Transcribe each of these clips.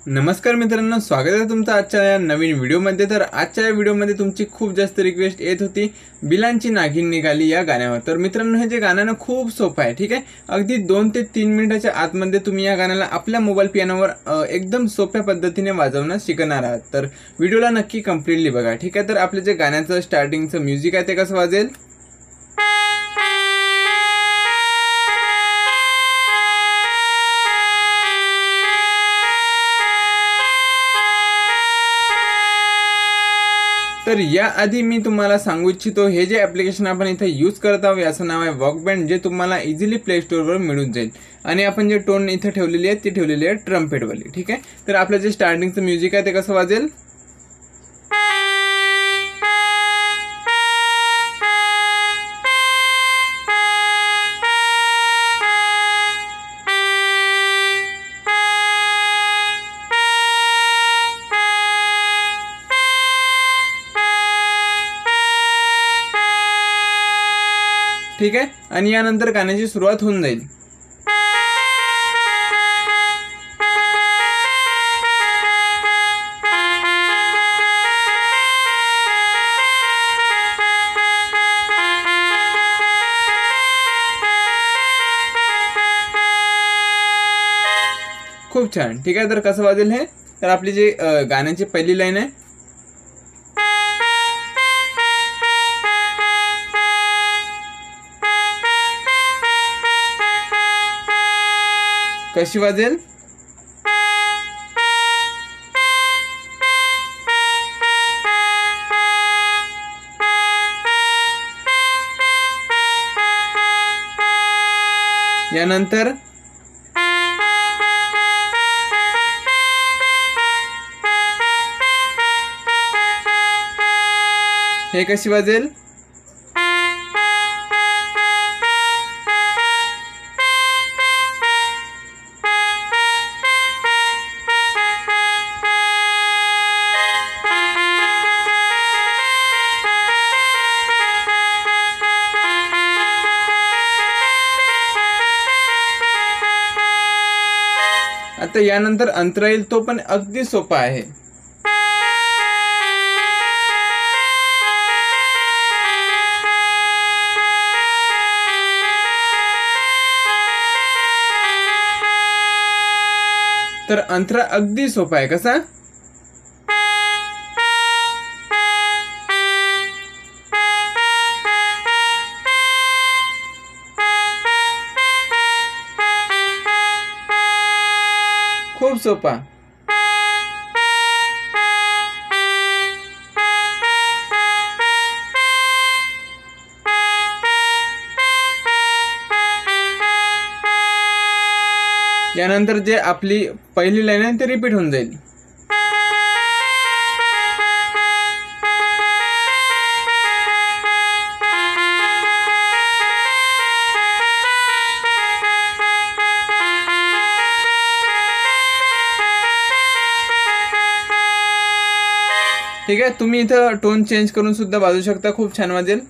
नमस्कार मित्रांनो, स्वागत आहे तुमचं आजच्या या नवीन व्हिडिओमध्ये। तर आजच्या या व्हिडिओमध्ये तुमची खूप जास्त रिक्वेस्ट येत होती बिलांची नागिन निघाली या गाण्यावर। तर मित्रांनो, हे जे गाणं खूप सोपं आहे, ठीक आहे। अगदी 2 ते 3 मिनिटाच्या आतमध्ये तुम्ही या गाण्याला आपल्या मोबाईल पियानोवर एकदम सोप्या पद्धतीने वाजवणं शिकणार आहात। तर व्हिडिओला नक्की कंप्लीटली बघा, ठीक आहे। तर आपले जे गाण्याचं स्टार्टिंगचं म्युझिक आहे ते कसं वाजेल, तर याआधी मी तुम्हाला सांगू इच्छितो, हे जे ॲप्लिकेशन आपण इथे यूज करत आहोत याचं नाव आहे वॉकबँड, जे तुम्हाला इझिली प्ले स्टोअरवर मिळून जाईल। आणि आपण जे टोन इथे ठेवलेली आहे ती ठेवलेली आहे ट्रम्पेटवाली, ठीक आहे। तर आपलं जे स्टार्टिंगचं म्युझिक आहे ते कसं वाजेल, ठीक आहे। आणि यानंतर गाण्याची सुरुवात होऊन जाईल। खूप छान, ठीक आहे। तर कसं वाजेल हे, तर आपली जी गाण्याची पहिली लाईन आहे, कशी वाजेल, यानंतर हे कशी वाजेल, आता यानंतर अंतरा येईल, तो पण अगदी सोपा आहे। तर अंतरा अगदी सोपा आहे, कसा, खूप सोपा। यानंतर जे आपली पहिली लाईन आहे ते रिपीट होऊन जाईल। ठीक आहे, तुम्ही इथं टोन चेंज करून सुद्धा वाजवू शकता, खूप छान वाजेल।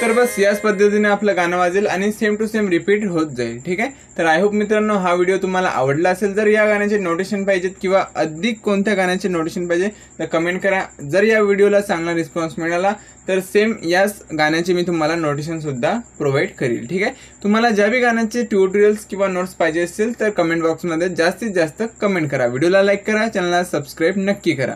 तर बस याच पद्धतीने आपलं गाणं वाजेल आणि सेम टू सेम रिपीट होत जाईल, ठीक आहे। तर आय होप मित्रांनो हा व्हिडिओ तुम्हाला आवडला असेल। जर या गाण्याचे नोटिफिकेशन पाहिजेत किंवा अधिक कोणत्या गाण्याचे नोटिफिकेशन पाहिजे तर कमेंट करा। जर या व्हिडिओला चांगला रिस्पॉन्स मिळाला तर सेम याच गाण्याचे मी तुम्हाला नोटिफिकेशन सुद्धा प्रोव्हाइड करेल, ठीक आहे। तुम्हाला ज्या बी गाण्याचे ट्युटोरियल्स किंवा नोट्स पाहिजे असतील तर कमेंट बॉक्समध्ये जास्तीत जास्त कमेंट करा, व्हिडिओला लाईक करा, चॅनलला सबस्क्राईब नक्की करा।